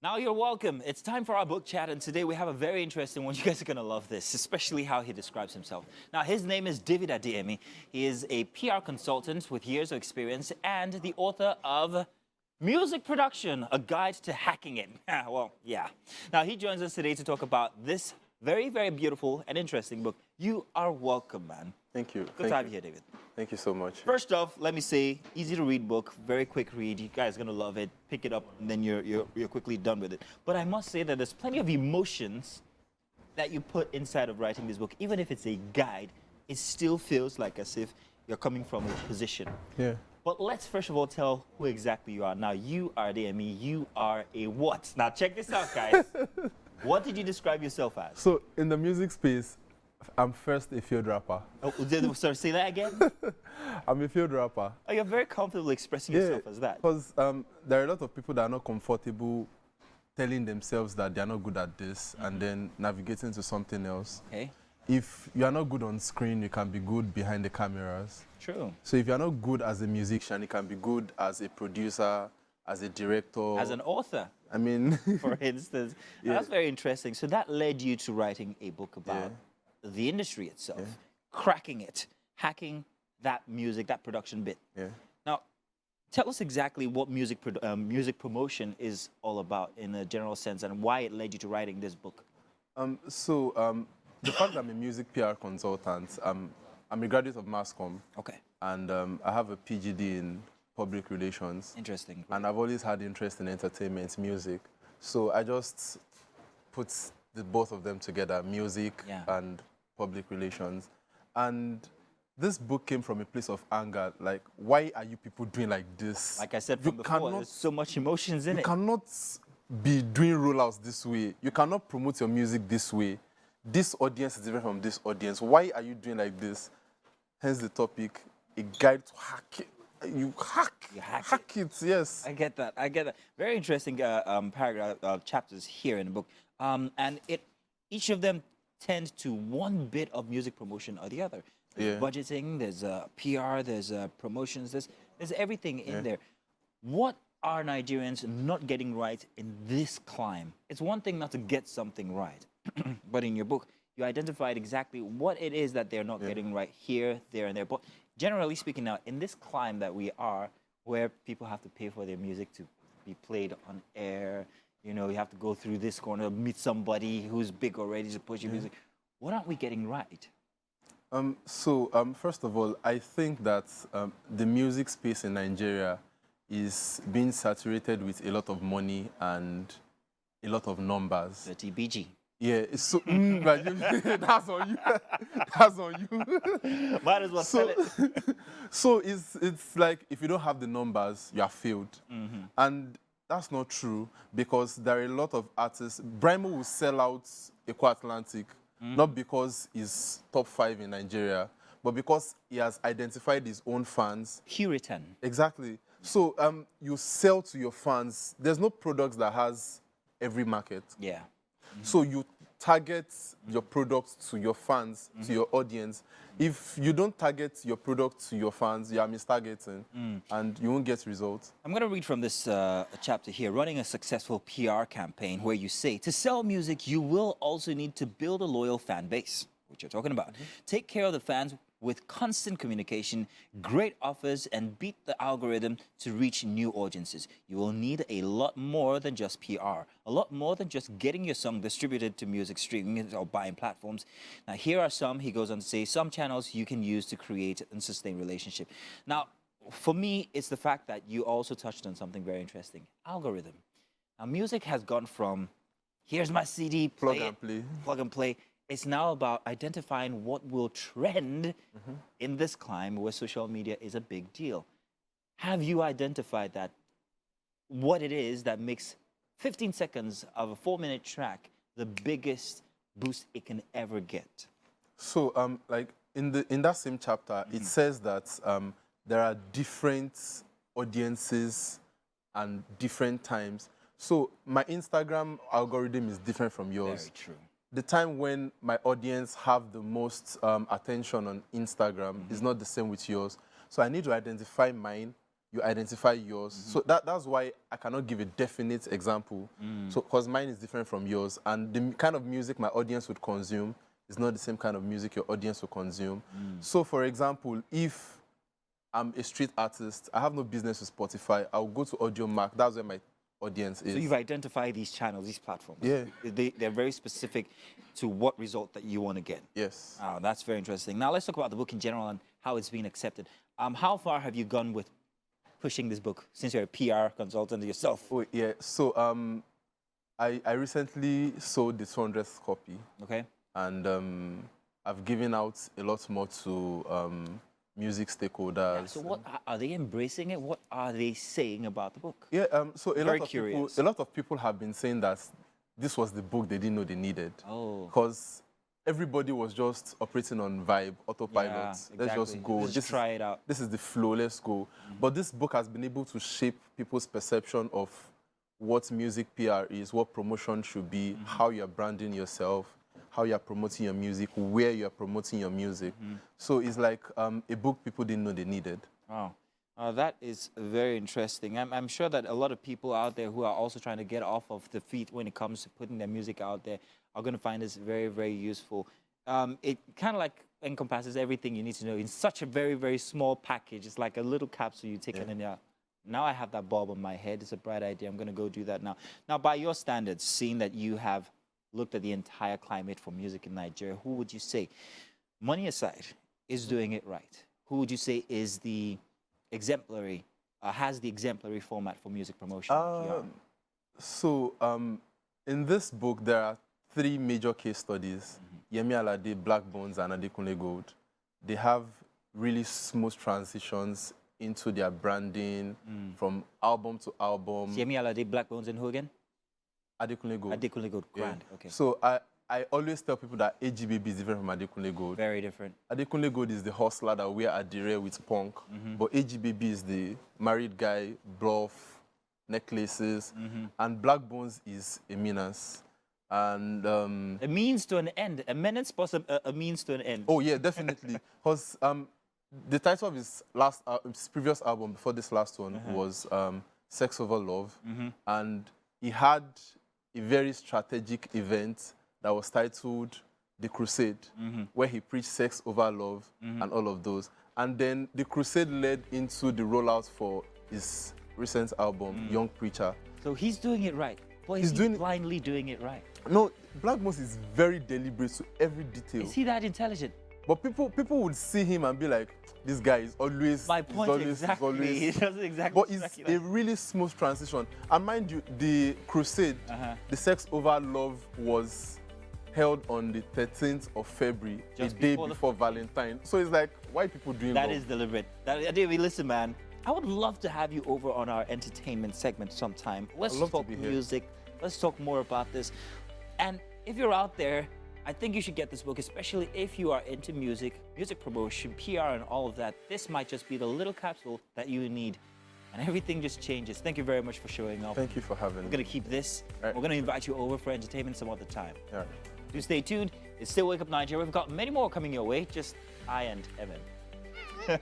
Now you're welcome. It's time for our book chat, and today we have a very interesting one. You guys are going to love this, especially how he describes himself. Now, his name is David Adeyemi. He is a PR consultant with years of experience and the author of Music Production, a guide to hacking it. Well, yeah. Now, he joins us today to talk about this very, very beautiful and interesting book. You are welcome, man. Thank you. Good to have you here, David. Thank you so much. First off, let me say, easy to read book, very quick read. You guys are gonna love it. Pick it up, and then you're quickly done with it. But I must say that there's plenty of emotions that you put inside of writing this book. Even if it's a guide, it still feels like as if you're coming from a position. Yeah. But let's first of all tell who exactly you are. Now, you are Adeyemi. You are a what? Now, check this out, guys. What did you describe yourself as? So, in the music space, I'm first a field rapper. Oh, sorry, say that again? I'm a field rapper. Oh, you're very comfortable expressing yourself as that. Because there are a lot of people that are not comfortable telling themselves that they are not good at this and then navigating to something else. Okay. If you are not good on screen, you can be good behind the cameras. True. So if you're not good as a musician, you can be good as a producer, as a director. As an author. I mean... for instance. Yeah. That's very interesting. So that led you to writing a book about the industry itself, cracking it, hacking that music, that production bit. Yeah. Now, tell us exactly what music promotion is all about in a general sense and why it led you to writing this book. The fact that I'm a music PR consultant, I'm a graduate of Mass Comm. Okay. And I have a PGD in public relations. Interesting. And I've always had interest in entertainment, music. So I just put both of them together, music and public relations. And this book came from a place of anger. Like, why are you people doing like this? Like I said from before, there's so much emotions in it. You cannot be doing rollouts this way. You cannot promote your music this way. This audience is different from this audience. Why are you doing like this? Hence the topic, a guide to hack it. You hack it, yes. I get that. Very interesting paragraph, chapters here in the book. And each of them tend to one bit of music promotion or the other. There's budgeting, there's PR, there's promotions, there's everything in there. What are Nigerians not getting right in this climb? It's one thing not to get something right, but in your book, you identified exactly what it is that they're not getting right here, there, and there. But generally speaking now, in this climb that we are, where people have to pay for their music to be played on air, you know, you have to go through this corner, meet somebody who's big already to push your music. What aren't we getting right? First of all, I think that the music space in Nigeria is being saturated with a lot of money and a lot of numbers. The TBG. Yeah, it's so, that's on you. That's on you. Might as well sell it. So it's like if you don't have the numbers, you are failed. And that's not true because there are a lot of artists. Brimo will sell out Eco Atlantic, not because he's top 5 in Nigeria, but because he has identified his own fans. Puritan. Exactly. So you sell to your fans. There's no product that has every market. Yeah. So you target your product to your fans, to your audience. If you don't target your product to your fans, you are mistargeting, and you won't get results. I'm going to read from this chapter here, running a successful PR campaign, where you say, to sell music, you will also need to build a loyal fan base, which you're talking about. Take care of the fans with constant communication, great offers, and beat the algorithm to reach new audiences. You will need a lot more than just PR, a lot more than just getting your song distributed to music streaming or buying platforms. Now, here are some, he goes on to say, some channels you can use to create and sustain relationship. Now, for me, it's the fact that you also touched on something very interesting, algorithm. Now, music has gone from, here's my CD, plug and play. It's now about identifying what will trend in this climb where social media is a big deal. Have you identified that, what it is that makes 15 seconds of a 4-minute track the biggest boost it can ever get? So, like in that same chapter, it says that there are different audiences and different times. So my Instagram algorithm is different from yours. Very true. The time when my audience have the most attention on Instagram is not the same with yours. So I need to identify mine, you identify yours. So that's why I cannot give a definite example. So because mine is different from yours, and the kind of music my audience would consume is not the same kind of music your audience will consume. So for example, if I'm a street artist, I have no business with Spotify, I'll go to Audio Mac. That's where my audience is. So you've identified these channels, these platforms. Yeah. They're very specific to what result that you want to get. Yes. Oh, that's very interesting. Now let's talk about the book in general and how it's being accepted. How far have you gone with pushing this book since you're a PR consultant yourself? Oh, yeah. So I recently sold the 200th copy. Okay. And I've given out a lot more to music stakeholders. Yeah, so what are they embracing it? What are they saying about the book? Yeah, so a curious. lot of people have been saying that this was the book they didn't know they needed. Oh. Because everybody was just operating on vibe, autopilot. Yeah, Let's exactly. just go. Let's just try it out. This is the flow, let's go. But this book has been able to shape people's perception of what music PR is, what promotion should be, how you're branding yourself, how you're promoting your music, where you're promoting your music. So it's like a book people didn't know they needed. Wow. That is very interesting. I'm sure that a lot of people out there who are also trying to get off of the feet when it comes to putting their music out there are going to find this very, very useful. It kind of like encompasses everything you need to know in such a very, very small package. It's like a little capsule you take in and out. Now I have that bulb on my head. It's a bright idea. I'm going to go do that now. Now, by your standards, seeing that you have looked at the entire climate for music in Nigeria, who would you say, money aside, is doing it right? Who would you say is the exemplary, has the exemplary format for music promotion? So in this book, there are 3 major case studies. Yemi Alade, Black Bones, and Adekunle Gold. They have really smooth transitions into their branding from album to album. Yemi Alade, Black Bones, and who again? Adekunle Gold. Adekunle Gold, grand, okay. So I always tell people that AGBB is different from Adekunle Gold. Very different. Adekunle Gold is the hustler that wear adire with punk, but AGBB is the married guy, bluff, necklaces, and Black Bones is a menace. And a means to an end, a menace plus a means to an end. Oh yeah, definitely. Because the title of his previous album before this last one was Sex Over Love, and he had a very strategic event that was titled The Crusade, where he preached sex over love and all of those. And then The Crusade led into the rollout for his recent album, Young Preacher. So he's doing it right. Boy, he's blindly doing it right. No, Black Moss is very deliberate to every detail. Is he that intelligent? But people would see him and be like, this guy is always... My point, exactly. He doesn't exactly. But it's a really smooth transition. And mind you, the Crusade, the Sex Over Love was held on the 13th of February, Just a day before Valentine. So it's like, why people doing that? That is deliberate. Adeyemi, listen, man. I would love to have you over on our entertainment segment sometime. Let's talk music. Let's talk more about this. And if you're out there, I think you should get this book, especially if you are into music, music promotion, PR, and all of that. This might just be the little capsule that you need, and everything just changes. Thank you very much for showing up. Thank you for having me. We're going to keep this. Right. We're going to invite you over for entertainment some other time. Yeah. Do stay tuned. It's still Wake Up Nigeria. We've got many more coming your way. Just I and Evan.